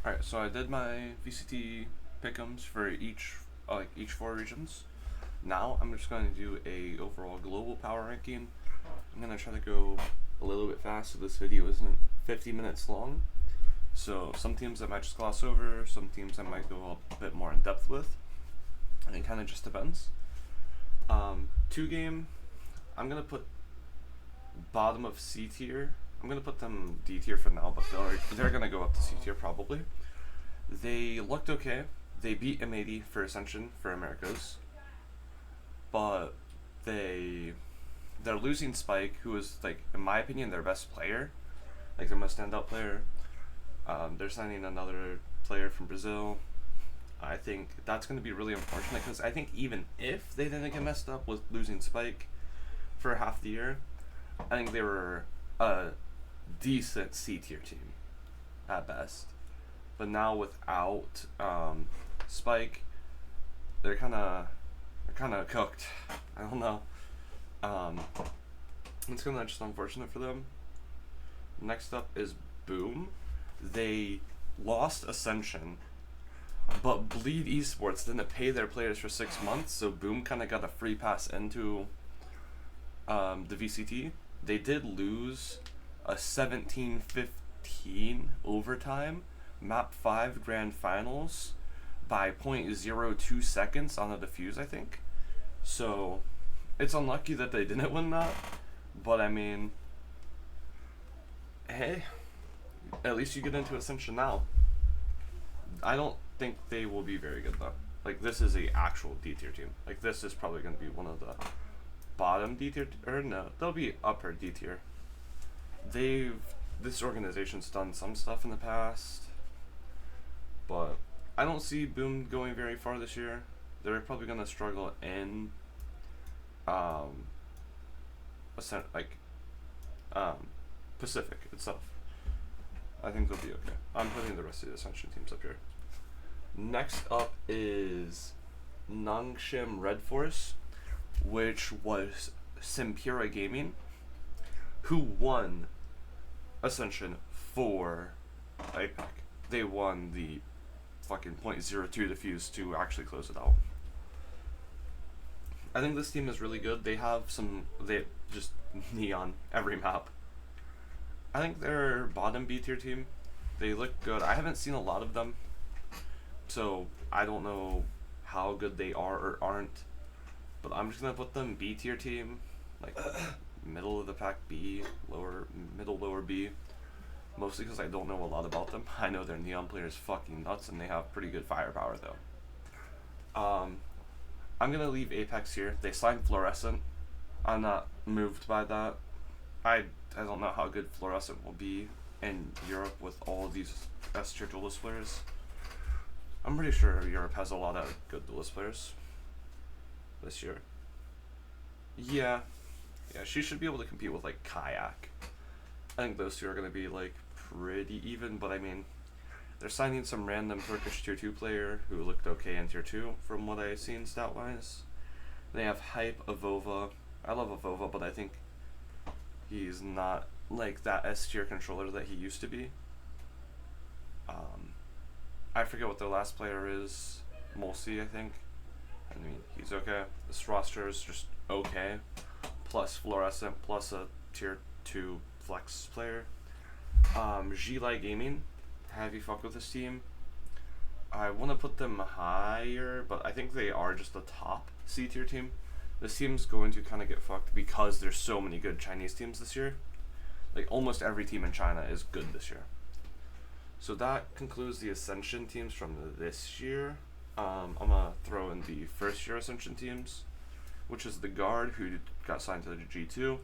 Alright, so I did my VCT pick'ems for each four regions. Now I'm just going to do a overall global power ranking. I'm going to try to go a little bit fast so this video isn't 50 minutes long. So some teams I might just gloss over, some teams I might go a bit more in depth with. And it kind of just depends. 2-game, I'm going to put bottom of C tier. I'm going to put them D tier for now, but they're going to go up to C tier probably. They looked okay. They beat M80 for Ascension for Americas. But they're losing Spike, who is, like, in my opinion, their best player. Like, their most standout player. They're signing another player from Brazil. I think that's going to be really unfortunate because I think even if they didn't get messed up with losing Spike for half the year, I think they were a decent C tier team at best. But now without Spike, they're kind of cooked. I don't know. It's kind of just unfortunate for them. Next up is Boom. They lost Ascension, but Bleed Esports didn't pay their players for 6 months, so Boom kind of got a free pass into the VCT. They did lose a 17-15 overtime map 5 grand finals by 0.02 seconds on a defuse, I think. So it's unlucky that they didn't win that, but I mean, hey, at least you get into Ascension now. I don't think they will be very good though. Like, this is a actual D tier team. Like, this is probably going to be one of the bottom D tier, or no, they'll be upper D tier. This organization's done some stuff in the past, but I don't see Boom going very far this year. They're probably going to struggle in Pacific itself. I think they'll be okay. I'm putting the rest of the Ascension teams up here. Next up is Nongshim Red Force, which was Simpura Gaming, who won Ascension for APAC. They won the fucking 0.02 defuse to actually close it out. I think this team is really good. They just neon every map. I think they're bottom B tier team. They look good. I haven't seen a lot of them, so I don't know how good they are or aren't. But I'm just gonna put them B tier team, like middle of the pack B, lower B. Mostly because I don't know a lot about them. I know their neon player is fucking nuts, and they have pretty good firepower though. I'm gonna leave Apex here. They signed Fluorescent. I'm not moved by that. I don't know how good Fluorescent will be in Europe with all of these S tier duelist players. I'm pretty sure Europe has a lot of good duelist players this year. Yeah, she should be able to compete with like Kayak. I think those two are gonna be like pretty even, but I mean, they're signing some random Turkish tier 2 player who looked okay in tier 2 from what I've seen stat wise. They have Hype Avova. I love Avova, but I think he's not like that S tier controller that he used to be. I forget what their last player is. Mulsi, I think. I mean, he's okay. This roster is just okay. Plus Fluorescent, plus a tier 2 flex player. G-Light Gaming. Have you fucked with this team? I want to put them higher, but I think they are just the top C tier team. This team's going to kind of get fucked because there's so many good Chinese teams this year. Like, almost every team in China is good this year. So that concludes the Ascension teams from this year. I'm gonna throw in the first year Ascension teams, which is the Guard, who got signed to the G2.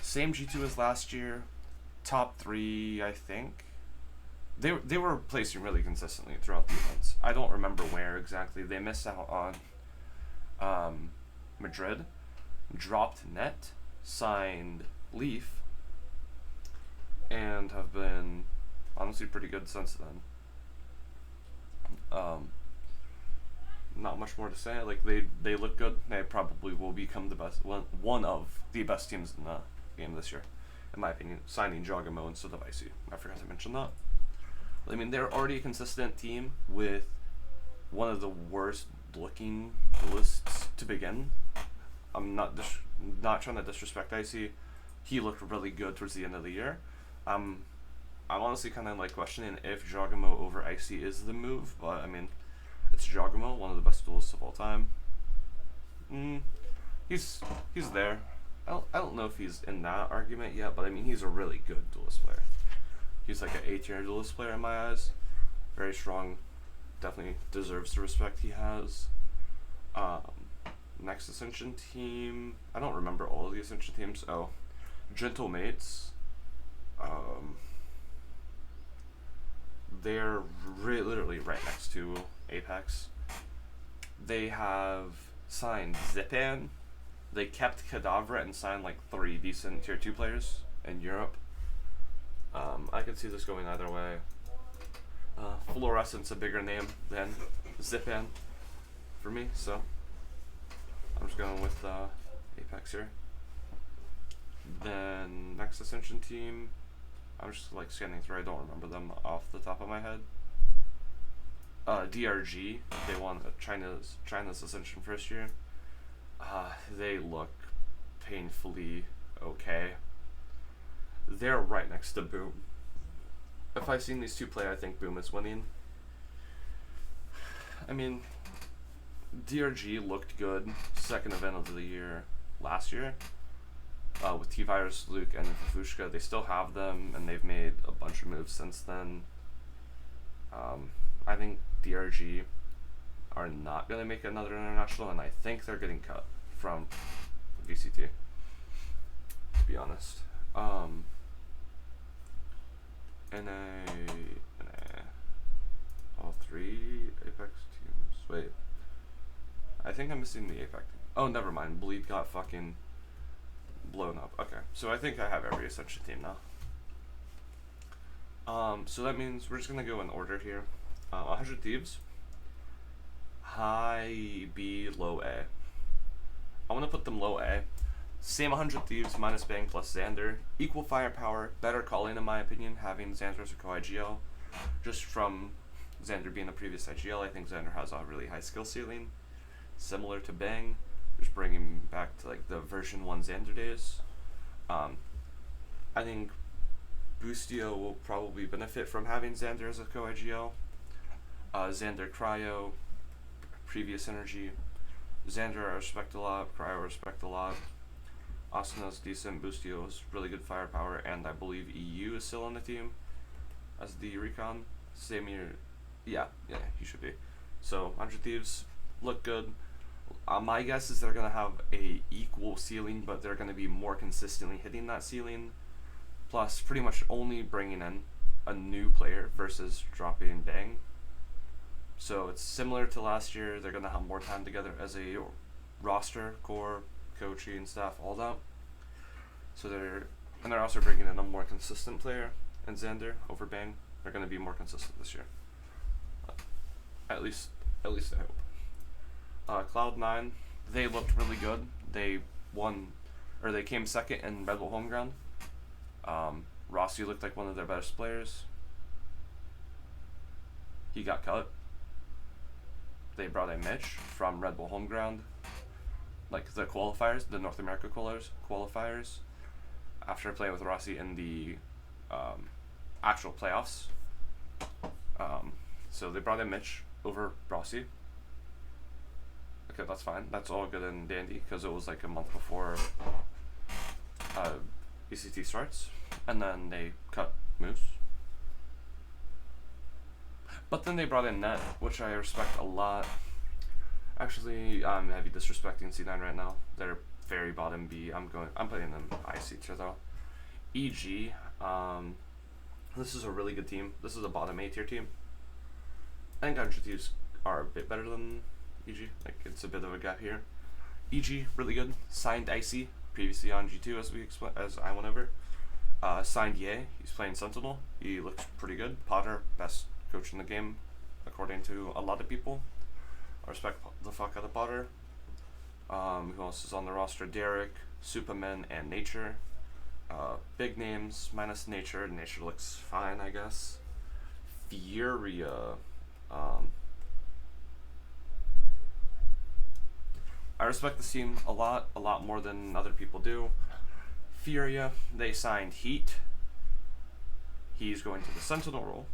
Same G2 as last year. Top 3, I think. They were placing really consistently throughout the events. I don't remember where exactly. They missed out on Madrid, dropped Net, signed Leaf, and have been honestly pretty good since then. Not much more to say. Like, they look good. They probably will become the best, one of the best teams in the game this year, in my opinion. Signing Jogamo instead of Icy. I forgot to mention that. I mean, they're already a consistent team with one of the worst looking lists to begin. I'm not trying to disrespect Icy. He looked really good towards the end of the year. I'm honestly kind of like questioning if Jogamo over Icy is the move, but I mean, it's Jogamo, one of the best duelists of all time. He's there. I don't know if he's in that argument yet, but I mean, he's a really good duelist player. He's like an A-tier duelist player in my eyes. Very strong. Definitely deserves the respect he has. Next Ascension team. I don't remember all of the Ascension teams. Oh, Gentle Mates. They're literally right next to APAC. They have signed Zipan. They kept Cadavra and signed like 3 decent tier 2 players in Europe. I could see this going either way. Fluorescent's a bigger name than Zipan for me, so I'm just going with Apex here. Then next Ascension team, I'm just like scanning through. I don't remember them off the top of my head. DRG, they won China's Ascension first year. They look painfully okay. They're right next to Boom. If I've seen these two play, I think Boom is winning. I mean, DRG looked good second event of the year last year with T-Virus, Luke, and Fafushka. They still have them, and they've made a bunch of moves since then. I think DRG are not going to make another international, and I think they're getting cut from VCT, to be honest. All 3 Apex teams. Wait, I think I'm missing the Apex team. Oh, never mind. Bleed got fucking blown up. Okay, so I think I have every Ascension team now. So that means we're just gonna go in order here. 100 Thieves. High B, low A. I want to put them low A. Same 100 Thieves minus Bang plus Xander. Equal firepower, better calling in my opinion, having Xander as a co-IGL. Just from Xander being a previous IGL, I think Xander has a really high skill ceiling. Similar to Bang, just bringing back to like the version 1 Xander days. I think Boostio will probably benefit from having Xander as a co-IGL. Xander Cryo, previous energy. Xander I respect a lot, Cryo I respect a lot. Asuna's decent, Boostio's really good firepower, and I believe EU is still on the team as the recon. Same year, yeah, he should be. So 100 Thieves look good. My guess is they're gonna have a equal ceiling, but they're gonna be more consistently hitting that ceiling. Plus, pretty much only bringing in a new player versus dropping Bang. So it's similar to last year. They're gonna have more time together as a roster, core, coaching staff, all that. So they're also bringing in a more consistent player in Xander over Bang. They're gonna be more consistent this year. At least I hope. Cloud9, they looked really good. They came second in Red Bull home ground. Rossi looked like one of their best players. He got cut. They brought in Mitch from Red Bull home ground, like the qualifiers, the North America qualifiers, after playing with Rossi in the actual playoffs. So they brought in Mitch over Rossi. Okay, that's fine. That's all good and dandy because it was like a month before VCT starts, and then they cut Moose. But then they brought in Net, which I respect a lot. Actually, I'm heavy disrespecting C9 right now. They're very bottom B. I'm putting them IC tier though. EG, this is a really good team. This is a bottom A tier team. I think 100 Thieves are a bit better than EG. Like it's a bit of a gap here. EG really good. Signed Icy previously on G2 as I went over. Signed Ye. He's playing Sentinel. He looks pretty good. Potter, best coach in the game, according to a lot of people. I respect the fuck out of Potter. Who else is on the roster? Derek, Superman, and Nature. Big names minus Nature. Nature looks fine, I guess. Furia. I respect this team a lot more than other people do. Furia, they signed Heat. He's going to the Sentinel role.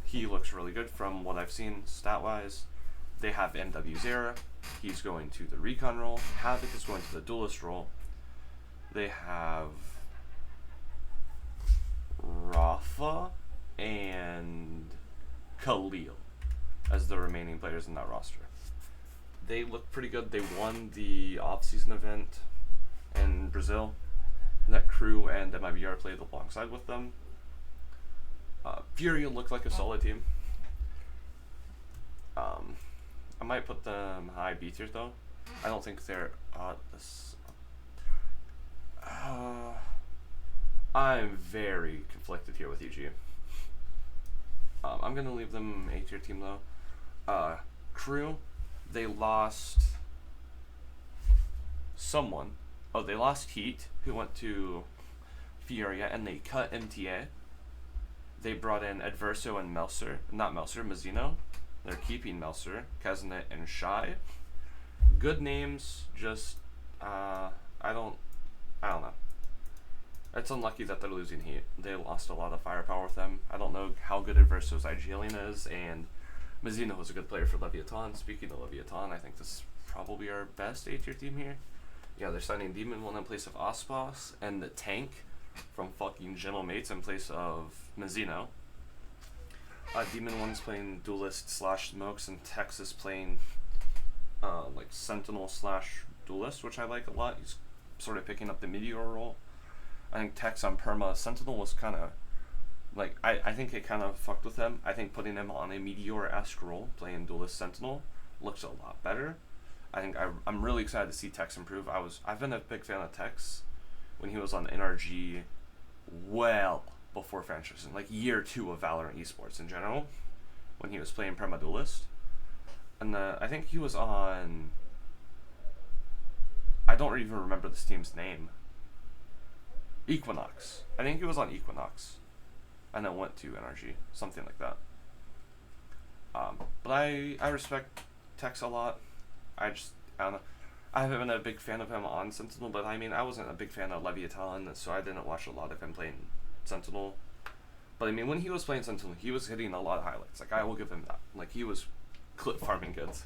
He looks really good from what I've seen stat-wise. They have MW Zera. He's going to the Recon role. Havoc is going to the Duelist role. They have Rafa and Khalil as the remaining players in that roster. They look pretty good. They won the off-season event in Brazil. That Crew and MIBR played alongside with them. Furia looked like a solid team. I might put them high B tier though. I don't think they're I'm very conflicted here with UG. I'm gonna leave them A tier team though. Crew, they lost someone. Oh, they lost Heat, who went to Furia, and they cut MTA. They brought in Adverso and Mazzino. They're keeping Melser, Kazanet, and Shy. Good names, just I don't know. It's unlucky that they're losing Heat. They lost a lot of firepower with them. I don't know how good Adverso's IGLing is, and Mazzino was a good player for Leviathan. Speaking of Leviathan, I think this is probably our best A-tier team here. Yeah, they're signing Demon 1 in place of Ospas, and the Tank from fucking Gentle Mates in place of Mazzino. Demon 1's playing Duelist / Smokes, and Tex is playing like Sentinel / Duelist, which I like a lot. He's sort of picking up the Meteor role. I think Tex on Perma Sentinel was kind of like, I think it kind of fucked with him. I think putting him on a Meteor-esque role, playing Duelist Sentinel, looks a lot better. I think I'm really excited to see Tex improve. I've been a big fan of Tex when he was on NRG well before franchise, like year 2 of Valorant esports in general, when he was playing Perma Duelist. And I think he was on, I don't even remember this team's name. Equinox. I think he was on Equinox, and then went to NRG, something like that. But I respect Tex a lot. I don't know. I haven't been a big fan of him on Sentinel, but I mean, I wasn't a big fan of Leviathan, so I didn't watch a lot of him playing Sentinel. But I mean, when he was playing Sentinel, he was hitting a lot of highlights. Like, I will give him that. Like, he was clip farming goods.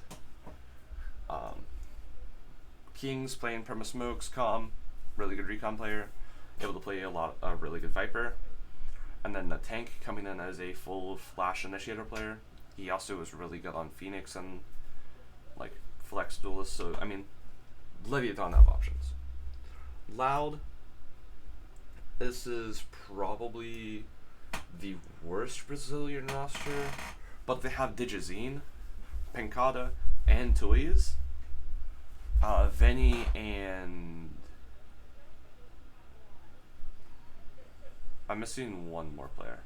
King's playing Perma Smokes, Calm, really good recon player, able to play a really good Viper. And then the Tank coming in as a full Flash Initiator player. He also was really good on Phoenix and like Flex Duelist. So I mean, Leviathan have options. Loud. This is probably the worst Brazilian roster, but they have Digizine, Pancada, and Toys. Veni and I'm missing one more player.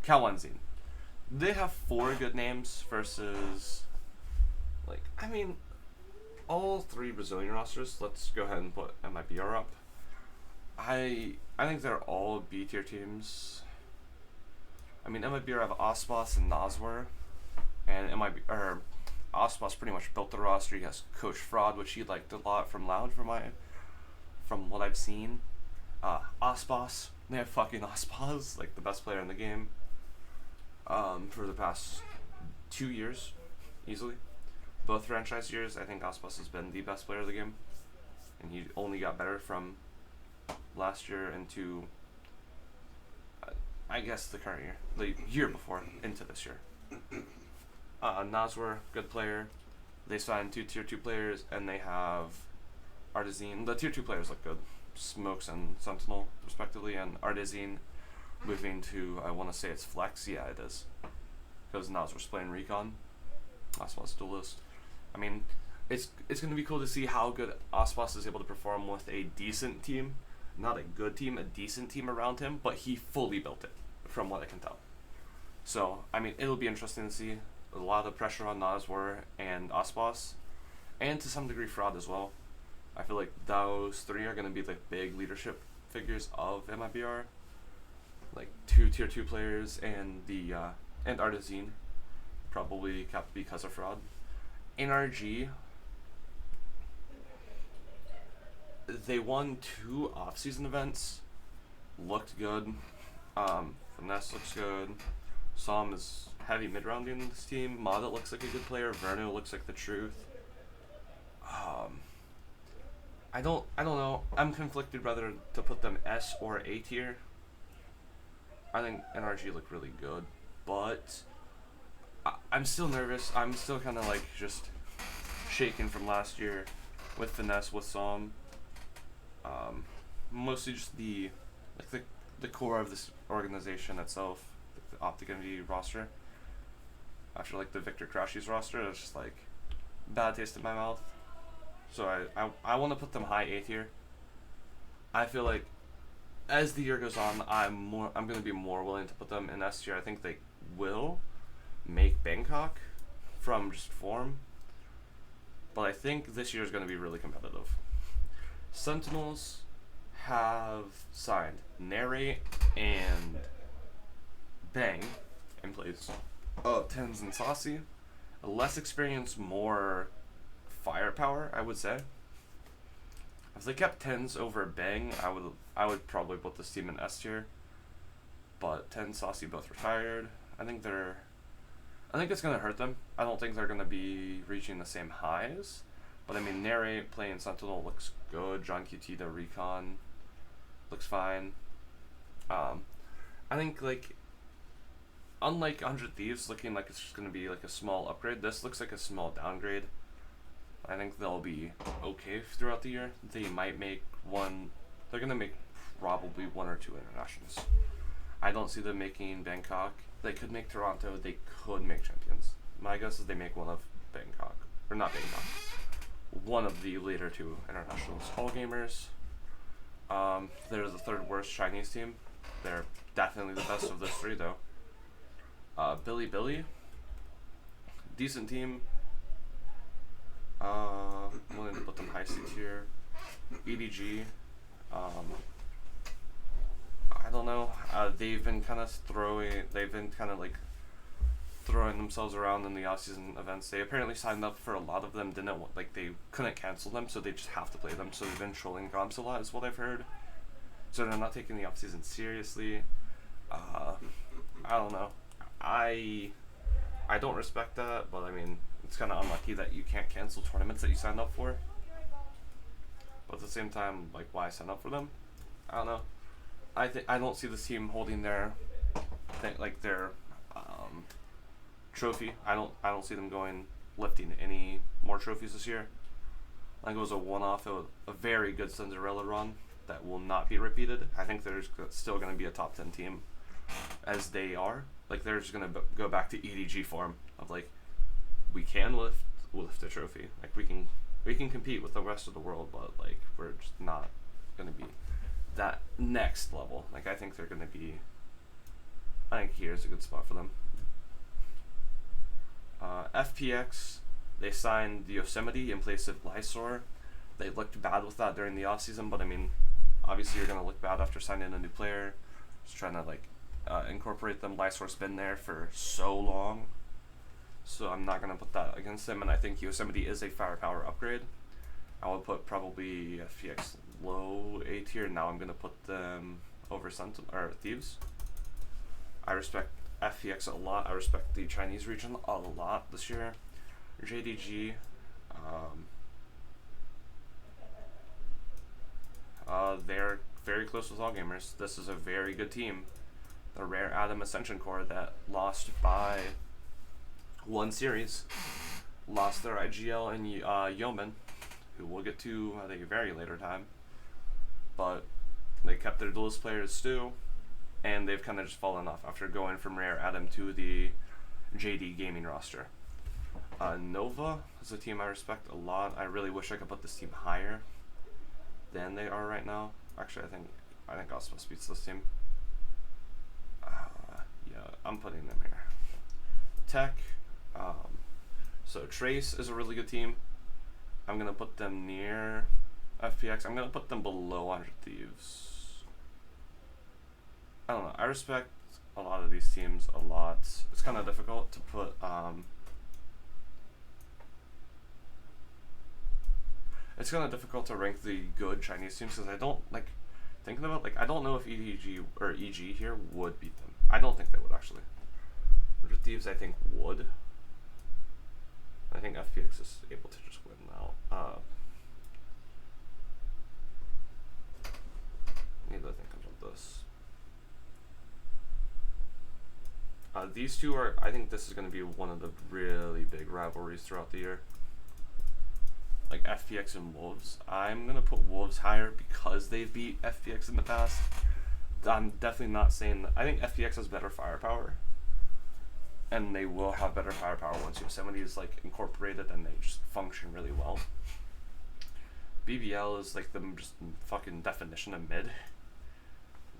Kawanzin. They have 4 good names versus, like, I mean, all 3 Brazilian rosters. Let's go ahead and put MIBR up. I think they're all B tier teams. I mean, MIBR have Ospas and Nazwer, and Ospas pretty much built the roster. He has Coach Fraud, which he liked a lot from Loud, from what I've seen. Ospas. They have fucking Ospas, like the best player in the game, for the past 2 years, easily. Both franchise years, I think Ospas has been the best player of the game, and he only got better from last year into, I guess, the current year, the year before, into this year. Nazwer, good player. They signed 2 tier 2 players, and they have Artizine. The tier 2 players look good. Smokes and Sentinel, respectively, and Artizine moving to, I want to say it's Flex. Yeah, it is. Because Nazwer's playing Recon. Ospas Duelist. I mean, it's going to be cool to see how good Ospas is able to perform with a decent team. Not a good team, a decent team around him, but he fully built it, from what I can tell. So, I mean, it'll be interesting to see. A lot of pressure on Nazwer and Ospas, and to some degree Fraud as well. I feel like those 3 are going to be the big leadership figures of MIBR. like 2 tier 2 players and the and Artisan probably kept because of fraud. NRG, they won 2 off-season events, looked good. Finesse looks good. Som is heavy mid-rounding in this team. Mada looks like a good player. Verno looks like the truth. I don't know. I'm conflicted whether to put them S or A tier. I think NRG look really good, but I'm still nervous. I'm still kind of like just shaken from last year with Finesse, with Som. Mostly just the core of this organization itself, like the Optic Envy roster. After like the Victor Crashies roster, it's just like bad taste in my mouth. So I want to put them high A tier. I feel like as the year goes on, I'm gonna be more willing to put them in S tier. I think they will make Bangkok from just form, but I think this year is gonna be really competitive. Sentinels have signed Narrate and Bang in place of Tens and Saucy. Less experience, more firepower, I would say. If they kept Tens over Bang, I would probably put this team in S tier. But Tens, Saucy both retired. I think it's gonna hurt them. I don't think they're gonna be reaching the same highs. But I mean, Narrate playing Sentinel looks good. John QT the Recon looks fine. I think like unlike 100 Thieves looking like it's just gonna be like a small upgrade, this looks like a small downgrade. I think they'll be okay throughout the year. They might make one. They're gonna make probably 1 or 2 internationals. I don't see them making Bangkok. They could make Toronto. They could make Champions. My guess is they make one of Bangkok, or not Bangkok. One of the later 2 internationals. All Gamers. They're the 3rd worst Chinese team. They're definitely the best of those 3 though. Billy, decent team. Willing to put them high C tier. EDG, I don't know. They've been kind of throwing themselves around in the off-season events. They apparently signed up for a lot of them. They couldn't cancel them, so they just have to play them. So they've been trolling comps a lot, is what I've heard. So they're not taking the off-season seriously. I don't know. I don't respect that, but I mean, it's kind of unlucky that you can't cancel tournaments that you signed up for. But at the same time, like, why sign up for them? I don't know. I don't see this team holding their trophy. I don't see them lifting any more trophies this year. I think it was a one-off. It was a very good Cinderella run that will not be repeated. I think there's still going to be a top 10 team, as they are. Like, they're just going to go back to EDG form of like, we can lift a trophy. Like, we can compete with the rest of the world, but like, we're just not going to be that next level. Like, I think here's a good spot for them. FPX, they signed the Yosemite in place of Lysor. They looked bad with that during the offseason, but I mean, obviously you're going to look bad after signing a new player. Just trying to incorporate them. Lysor's been there for so long, so I'm not going to put that against them, and I think Yosemite is a firepower upgrade. I would put probably FPX low A tier. Now I'm going to put them over Thieves. I respect FPX a lot. I respect the Chinese region a lot this year. JDG, they're very close with All Gamers. This is a very good team. The rare Adam Ascension core that lost by 1 series, lost their IGL and Yeoman, who we'll get to at a very later time. But they kept their duelist players still, and they've kind of just fallen off after going from rare Adam to the JD gaming roster. Nova is a team I respect a lot. I really wish I could put this team higher than they are right now. Actually, I think Osmos beats this team. Yeah, I'm putting them here. Tech. So Trace is a really good team. I'm gonna put them near FPX. I'm gonna put them below 100 Thieves. I don't know. I respect a lot of these teams a lot. It's kind of difficult to put. It's kind of difficult to rank the good Chinese teams because I don't like thinking about I don't know if EDG or EG here would beat them. I don't think they would actually. Ridge Thieves I think would. I think FPX is able to just win now. Need to think about this. These two are. I think this is going to be one of the really big rivalries throughout the year. Like FPX and Wolves. I'm gonna put Wolves higher because they've beat FPX in the past. I'm definitely not saying that. I think FPX has better firepower, and they will have better firepower once Yosemite is like incorporated and they just function really well. BBL is like the just fucking definition of mid.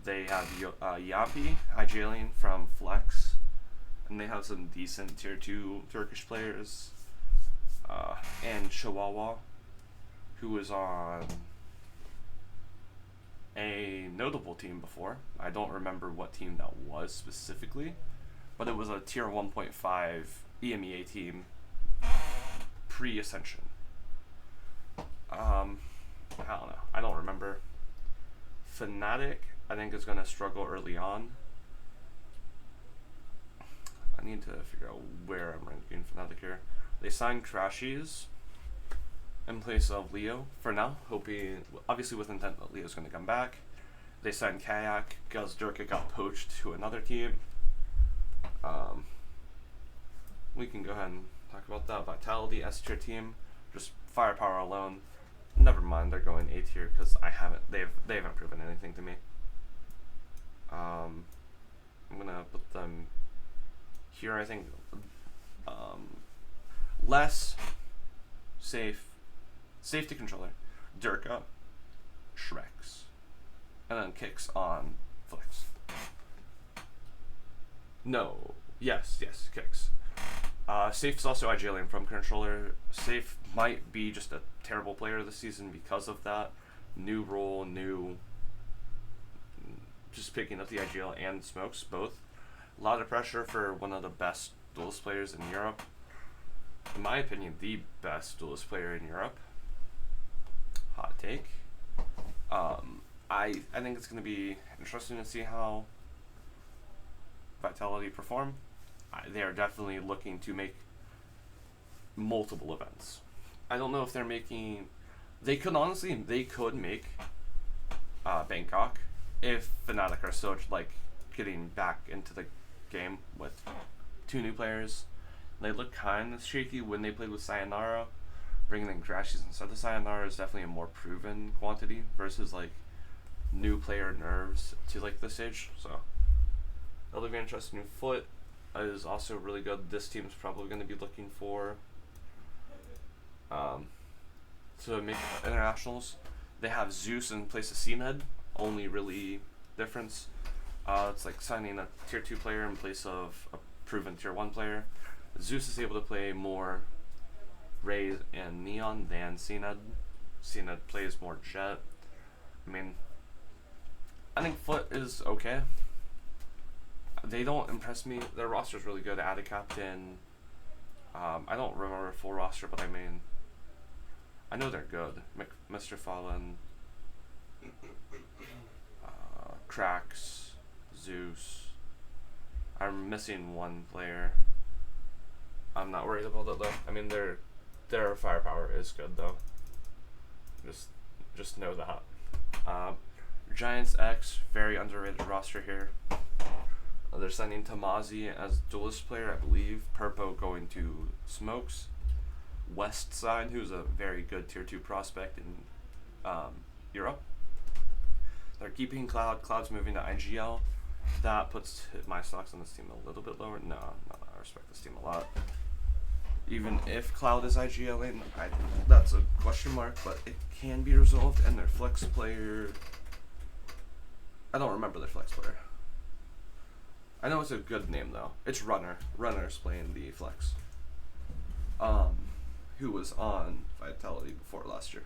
They have Yapi, Ijalian from Flex, and they have some decent tier 2 Turkish players. And Chihuahua, who was on a notable team before. I don't remember what team that was specifically, but it was a tier 1.5 EMEA team pre-Ascension. I don't know. I don't remember. Fnatic, I think, is going to struggle early on. I need to figure out where I'm ranking Fnatic here. They signed Crashies in place of Leo for now, hoping, obviously with intent that Leo's going to come back. They signed Kayak because Durka got poached to another team. We can go ahead and talk about that. Vitality, S tier team, just firepower alone. Never mind, they're going A tier because they haven't proven anything to me. I'm gonna put them here. I think less safety controller, Durka, Shreks, and then Kicks on Flex. No, yes, Kicks. Safe is also Ijalian from controller. Safe might be just a terrible player this season because of that. New role, just picking up the IGL and smokes, both. A lot of pressure for one of the best duelist players in Europe. In my opinion, the best duelist player in Europe. Hot take. I think it's going to be interesting to see how Vitality perform. They are definitely looking to make multiple events. I don't know if they're making. They could make Bangkok if Fnatic are still like getting back into the game with 2 new players. They look kind of shaky when they played with Sayonara. Bringing in Crashies instead of Sayonara is definitely a more proven quantity versus like new player nerves to like this stage. So that'll be interesting. Foot is also really good. This team's probably going to be looking for to make internationals. They have Zeus in place of CNED. Only really difference. It's like signing a tier 2 player in place of a proven tier 1 player. Zeus is able to play more Raze and Neon than CNED. CNED plays more Jet. I mean, I think Foot is okay. They don't impress me. Their roster is really good. Add a captain. I don't remember a full roster, but I mean, I know they're good. Mr. Fallen, Cracks, Zeus. I'm missing one player. I'm not worried about that though. I mean, their firepower is good though. Just know that. Giants X, very underrated roster here. They're signing Tamazi as duelist player, I believe. Purpo going to Smokes. West Side, who's a very good tier 2 prospect in Europe. They're keeping Cloud. Cloud's moving to IGL. That puts my stocks on this team a little bit lower. No, I respect this team a lot. Even if Cloud is IGLing, that's a question mark, but it can be resolved. And their flex player, I don't remember their flex player. I know it's a good name though. It's Runner. Runner's playing the flex. Who was on Vitality before last year.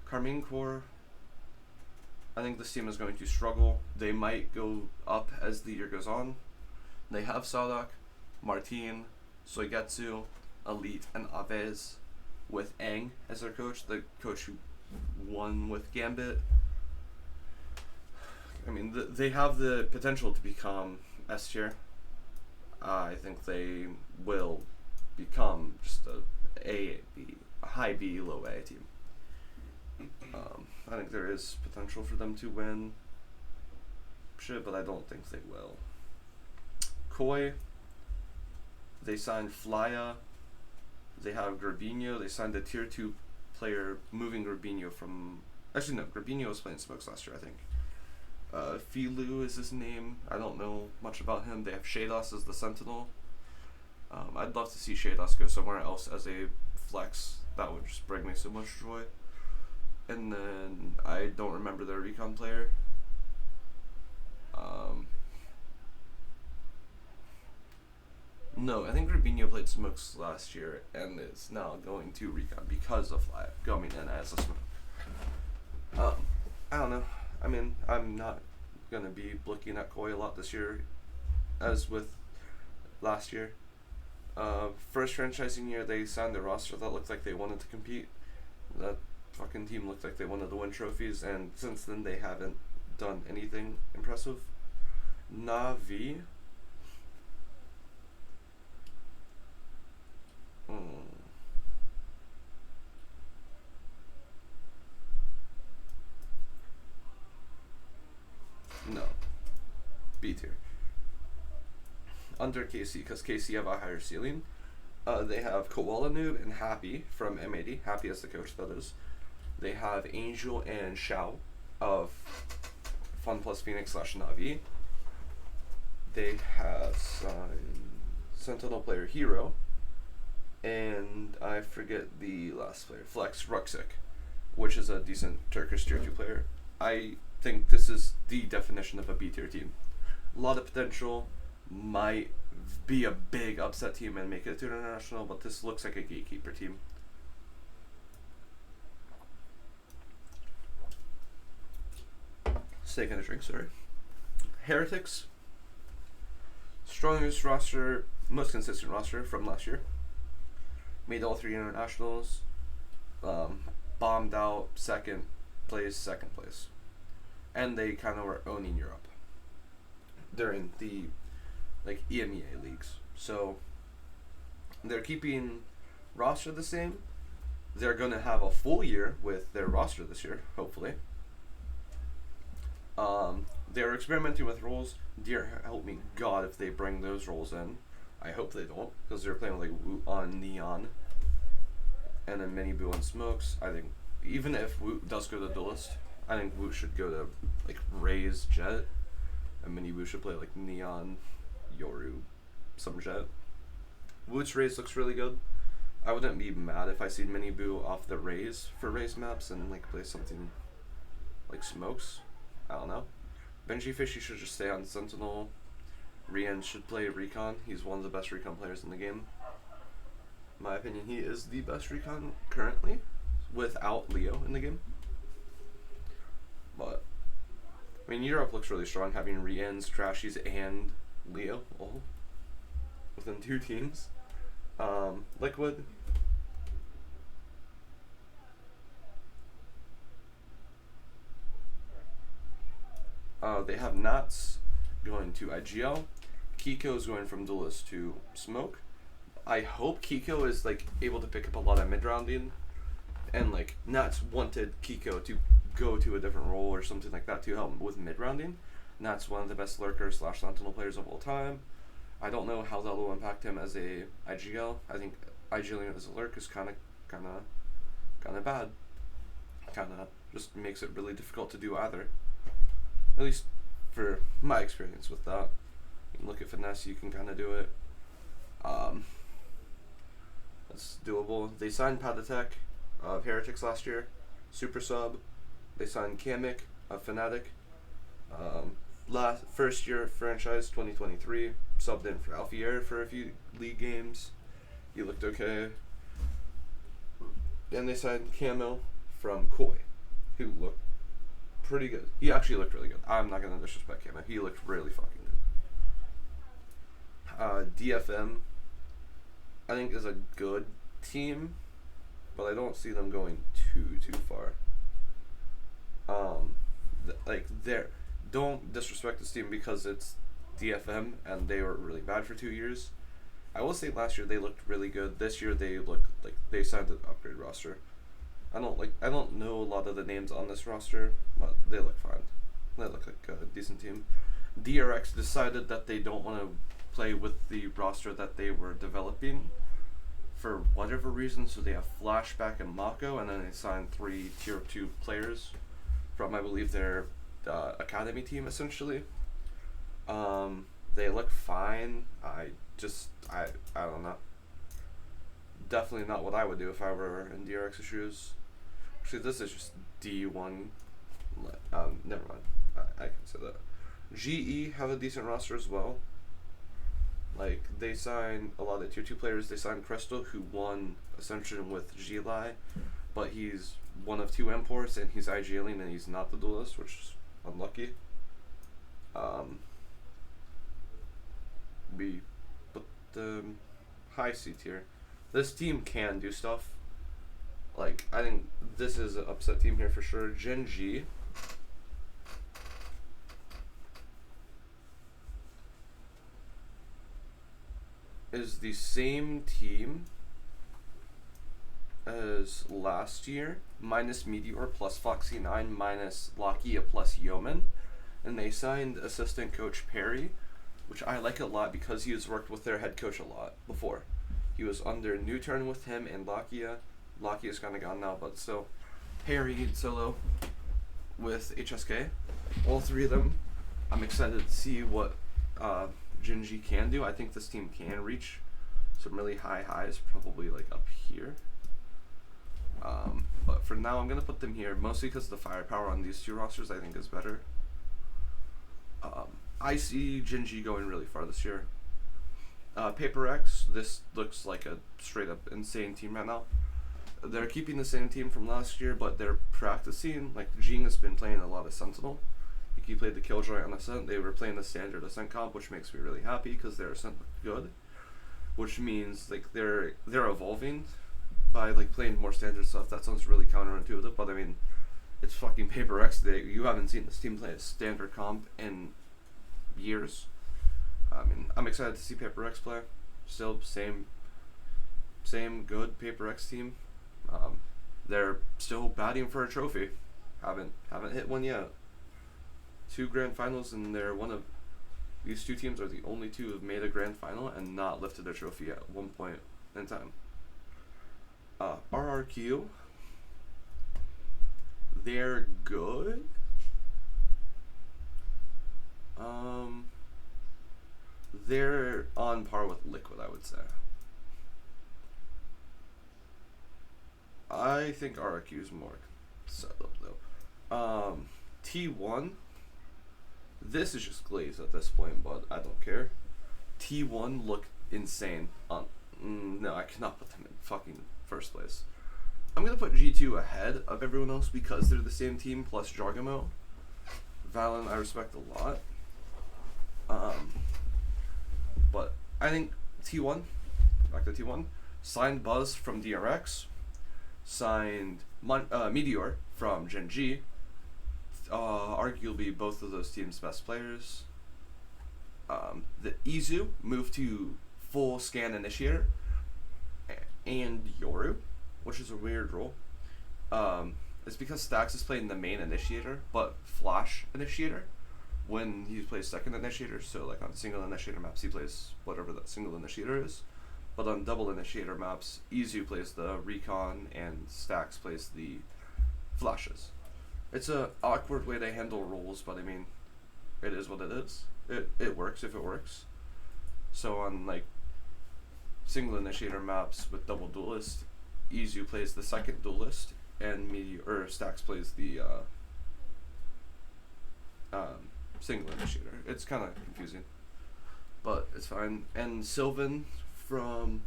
Carmine Core. I think this team is going to struggle. They might go up as the year goes on. They have Sadak, Martin, Soigetsu, Elite, and Aves, with Aang as their coach, the coach who won with Gambit. I mean, they have the potential to become S tier. I think they will become just a high B, low A team. I think there is potential for them to win shit, but I don't think they will. Koi, they signed Flya. They have Garbino. They signed a tier 2 player, moving Garbino from... Actually, no, Garbino was playing Smokes last year, I think. Filu is his name. I don't know much about him. They have Shados as the Sentinel. I'd love to see Shados go somewhere else as a flex. That would just bring me so much joy. And then I don't remember their recon player. No, I think Rubinho played Smokes last year and is now going to recon because of Fly going in as a Smoke. I don't know. I mean, I'm not going to be looking at Koi a lot this year as with last year. First franchising year, they signed a roster that looked like they wanted to compete. That fucking team looked like they wanted to win trophies, and since then they haven't done anything impressive. Navi. No. B tier. Under KC, because KC have a higher ceiling. They have Koala Noob and Happy from M80. Happy as the coach, that is. They have Angel and Xiao of Fun Plus Phoenix / Navi. They have Sentinel player Hero. And I forget the last player, Flex Ruxic, which is a decent Turkish tier 2 player. I think this is the definition of a B tier team. A lot of potential, might be a big upset team and make it to international, but this looks like a gatekeeper team. Taking a drink, sorry. Heretics, strongest roster, most consistent roster from last year. Made all 3 internationals. Bombed out second place. And they kind of were owning Europe during the EMEA leagues. So they're keeping roster the same. They're going to have a full year with their roster this year, hopefully. They're experimenting with roles. Dear help me God if they bring those roles in. I hope they don't, because they're playing with Wu on Neon and then Mini Boo on Smokes. I think even if Wu does go to Duelist, I think Wu should go to Ray's Jet, and Mini Boo should play Neon, Yoru, some Jet. Wu's Rays looks really good. I wouldn't be mad if I see Mini Boo off the Rays for Rays maps and play something like Smokes. I don't know. Benji Fishy should just stay on Sentinel. Rian should play Recon. He's one of the best Recon players in the game. In my opinion, he is the best Recon currently, without Leo in the game. But, I mean, Europe looks really strong, having Rian's, Trashies, and Leo all within 2 teams. Liquid. They have Nats going to IGL. Kiko's going from Duelist to Smoke. I hope Kiko is able to pick up a lot of mid-rounding, and Nats wanted Kiko to go to a different role or something like that to help with mid-rounding. Nats one of the best lurker / Sentinel players of all time. I don't know how that will impact him as a IGL. I think IGL as a lurk is kind of bad. Kind of just makes it really difficult to do either. At least for my experience with that. You can look at Finesse, you can kind of do it. That's doable. They signed Padatek of Heretics last year, Super Sub. They signed Kamek of Fnatic. First year franchise, 2023. Subbed in for Alfier for a few league games. He looked okay. And they signed Camo from Koi, who looked pretty good. He actually looked really good. I'm not gonna disrespect him. He looked really fucking good. DFM, I think, is a good team, but I don't see them going too far. Don't disrespect this team because it's DFM and they were really bad for 2 years. I will say last year they looked really good. This year they look like they signed an upgrade roster. I don't know a lot of the names on this roster, but they look fine. They look like a decent team. DRX decided that they don't want to play with the roster that they were developing for whatever reason, so they have Flashback and Mako, and then they signed 3 tier 2 players from, I believe, their academy team, essentially. They look fine. I don't know. Definitely not what I would do if I were in DRX's shoes. Actually, this is just D1. Never mind. I can say that. GE have a decent roster as well. Like, they signed a lot of tier 2 players. They signed Crystal, who won Ascension with G-Lai, but he's one of 2 imports, and he's IG alien, and he's not the duelist, which is unlucky. We put the high C tier. This team can do stuff. Like, I think this is an upset team here for sure. Gen G. Is the same team as last year, minus Meteor plus Foxy 9 minus Lakia plus Yeoman. And they signed assistant coach Perry, which I like a lot because he has worked with their head coach a lot before. He was under New Turn with him and Lakia. Lakia's kind of gone now, but still. Perry solo with HSK. All 3 of them. I'm excited to see what Gen G can do. I think this team can reach some really high highs, probably like up here. But for now, I'm going to put them here, mostly because the firepower on these 2 rosters I think is better. I see Gen G going really far this year. Paper X, this looks like a straight up insane team right now. They're keeping the same team from last year, but they're practicing. Like, Jing has been playing a lot of Sentinel. He played the Killjoy on Ascent. They were playing the standard Ascent comp, which makes me really happy because their Ascent looked good. Which means like they're evolving by like playing more standard stuff. That sounds really counterintuitive, but I mean, it's fucking Paper X. You haven't seen this team play a standard comp in years. I mean, I'm excited to see Paper X play. Still same good Paper X team. They're still batting for a trophy. Haven't hit one yet. 2 grand finals, and they're one of these 2 teams are the only 2 who have made a grand final and not lifted their trophy at one point in time. RRQ, they're good. They're on par with Liquid, I would say. I think RRQ is more set up though. T1. This is just glazed at this point, but I don't care. T1 look insane. No, I cannot put them in fucking first place. I'm gonna put G2 ahead of everyone else because they're the same team plus Jargamo. Valen, I respect a lot. But I think T1, back to T1, signed Buzz from DRX, signed Meteor from Gen G. Arguably both of those teams' best players. The Izu moved to full scan initiator, and Yoru, which is a weird role. It's because Stax is playing the main initiator, but Flash initiator when he plays second initiator. So like on single initiator maps, he plays whatever that single initiator is. But on double initiator maps, Izu plays the recon and Stax plays the flashes. It's a awkward way to handle roles, but I mean, it is what it is. It works if it works. So on like single initiator maps with double duelist, Izu plays the second duelist, and Stax plays the single initiator. It's kind of confusing, but it's fine. And Sylvan from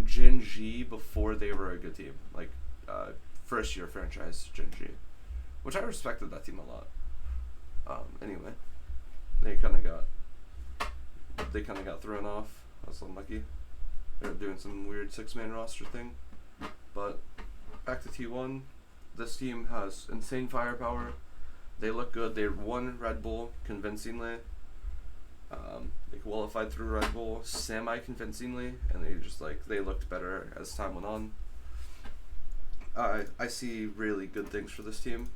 Gen G before they were a good team, like first year franchise Gen G. which I respected that team a lot. Anyway, they kind of got thrown off. I was unlucky. They were doing some weird 6-man roster thing. But back to T1, this team has insane firepower. They look good. They won Red Bull convincingly. They qualified through Red Bull semi-convincingly, and they looked better as time went on. I see really good things for this team.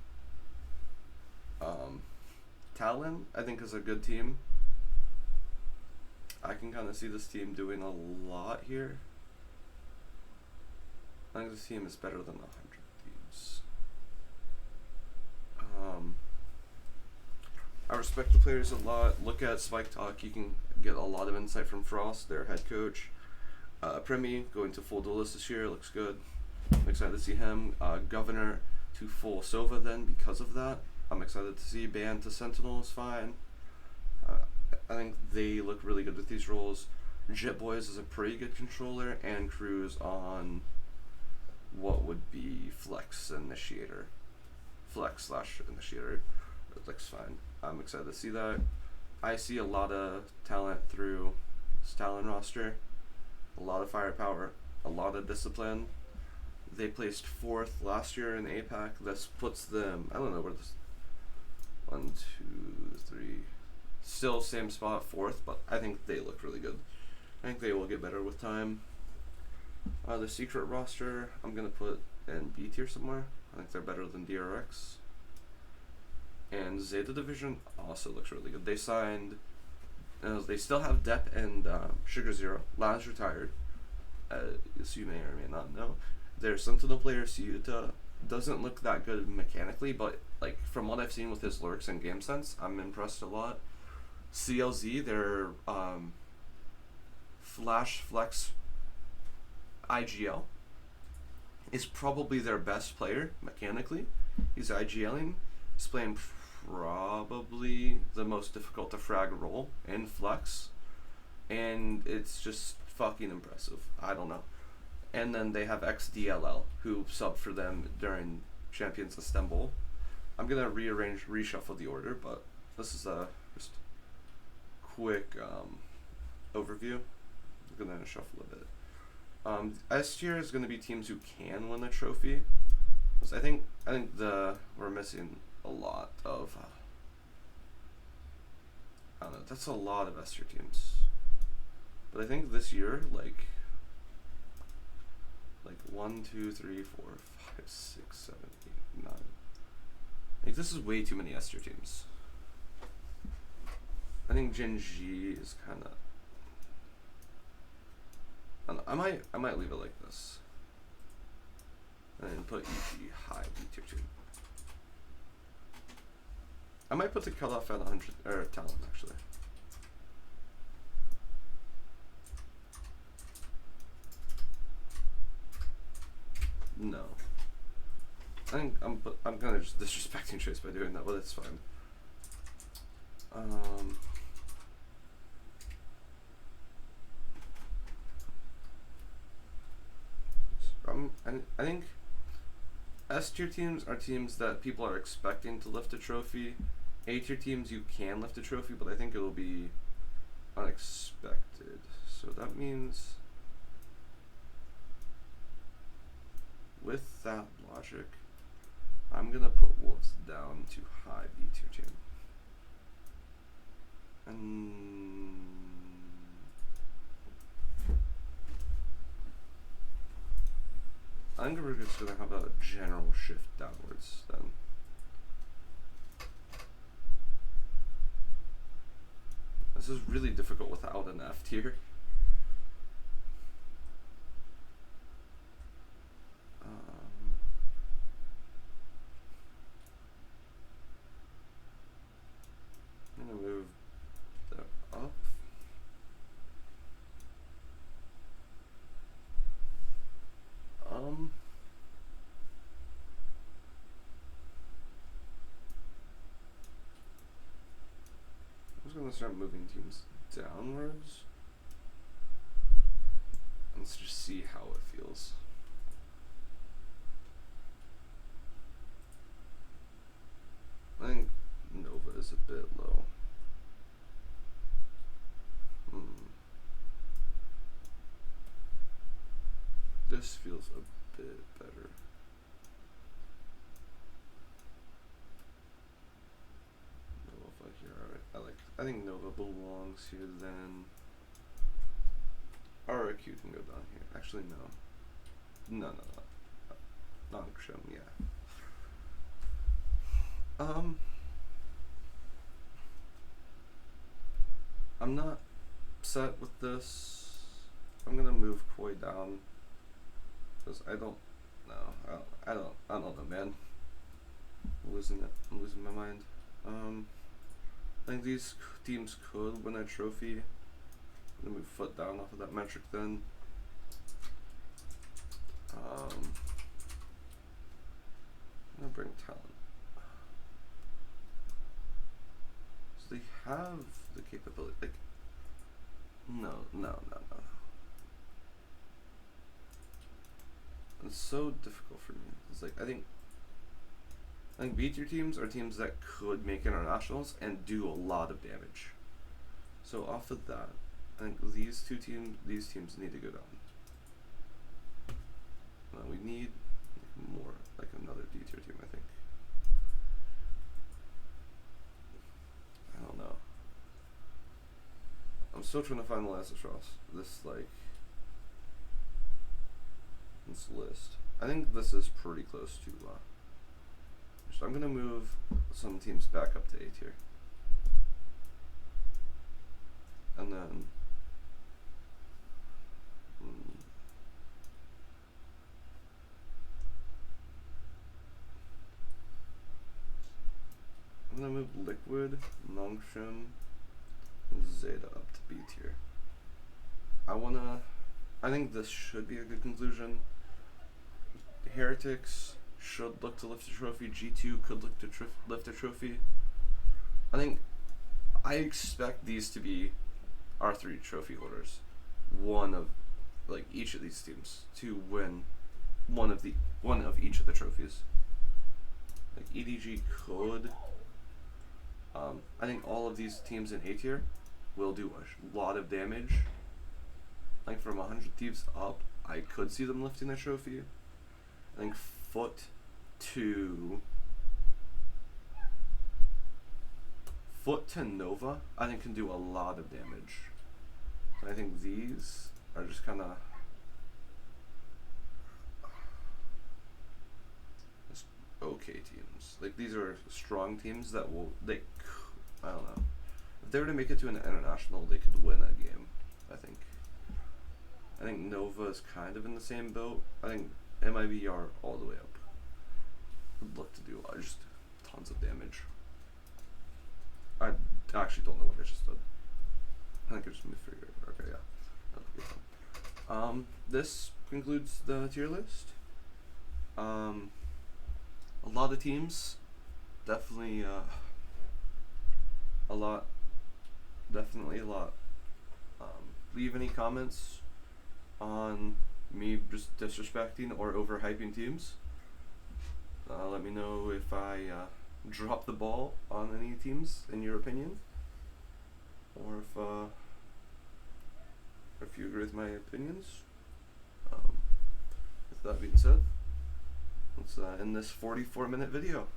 Talon, I think, is a good team. I can kind of see this team doing a lot here. I think this team is better than 100 Thieves. I respect the players a lot. Look at Spike Talk. You can get a lot of insight from Frost, their head coach. Premi going to full duelist this year. Looks good. I'm excited to see him. Governor to full Sova then because of that. I'm excited to see Band to Sentinel is fine. I think they look really good with these roles. Jet Boys is a pretty good controller, and Cruz on what would be Flex/Initiator. It looks fine. I'm excited to see that. I see a lot of talent through this Talon roster. A lot of firepower, a lot of discipline. They placed 4th last year in APAC. This puts them, I don't know where this, 1, 2, 3, still same spot, 4th, but I think they look really good. I think they will get better with time. The secret roster, I'm going to put in B tier somewhere. I think they're better than DRX. And Zeta Division also looks really good. They signed, they still have Depp and Sugar Zero. Laz retired, as you may or may not know. Their Sentinel player, Ciuta, doesn't look that good mechanically, but like from what I've seen with his lurks and game sense, I'm impressed a lot. CLZ, their Flash Flex IGL, is probably their best player mechanically. He's IGLing. He's playing probably the most difficult to frag role in Flex, and it's just fucking impressive. I don't know. And then they have XDLL, who subbed for them during Champions Istanbul. I'm gonna reshuffle the order, but this is a just quick overview. I'm gonna shuffle a bit. S tier is gonna be teams who can win the trophy. I think we're missing a lot of. I don't know. That's a lot of S tier teams. But I think this year, like 1, 2, 3, 4, 5, 6, 7, 8, 9. Like this is way too many S tier teams. I think Gen G is kind of. I might leave it like this. And then put EG high B tier 2. I might put the cutoff at 100 or Talon actually. No. I think I'm kind of just disrespecting Chase by doing that, but it's fine. I think S tier teams are teams that people are expecting to lift a trophy. A tier teams you can lift a trophy, but I think it'll be unexpected. So that means with that logic, I'm gonna put Wolves down to high B tier team. And I think we're just gonna have a general shift downwards then. This is really difficult without an F tier. I'm gonna move that up. I'm just gonna start moving teams downwards. Let's just see how it feels. This feels a bit better. Nova here, alright. I think Nova belongs here then. RQ can go down here. Actually, no. No. Longsham, yeah. I'm not set with this. I'm gonna move Koi down because I don't know. I don't know, man. I'm losing it. I'm losing my mind. I think these teams could win a trophy. I'm gonna move Foot down off of that metric then. I'm gonna bring talent. So they have the capability. Like, no. It's so difficult for me. It's like I think B tier teams are teams that could make internationals and do a lot of damage. So off of that, I think these teams need to go down. We need more, like another D tier team, I think. I don't know. I'm still trying to find the last this list. I think this is pretty close to so I'm gonna move some teams back up to A tier. And then I'm gonna move Liquid, Longsham, Zeta up to B tier. I think this should be a good conclusion. Heretics should look to lift a trophy. G2 could look to lift a trophy. I expect these to be our 3 trophy holders. One of each of these teams to win one of each of the trophies. EDG could. I think all of these teams in A tier will do a lot of damage. From 100 Thieves up, I could see them lifting a trophy. I think Foot to Nova, I think can do a lot of damage. I think these are just kind of okay teams. These are strong teams that I don't know. If they were to make it to an international, they could win a game, I think. I think Nova is kind of in the same boat. I think MIB are all the way up. Would look to do just tons of damage. I actually don't know what I just did. I think I just moved through here. Okay, yeah. That'll be fun. This concludes the tier list. A lot of teams. Definitely a lot. Leave any comments on me just disrespecting or overhyping teams. Let me know if I drop the ball on any teams in your opinion, or if you agree with my opinions. With that being said, let's end this 44-minute video.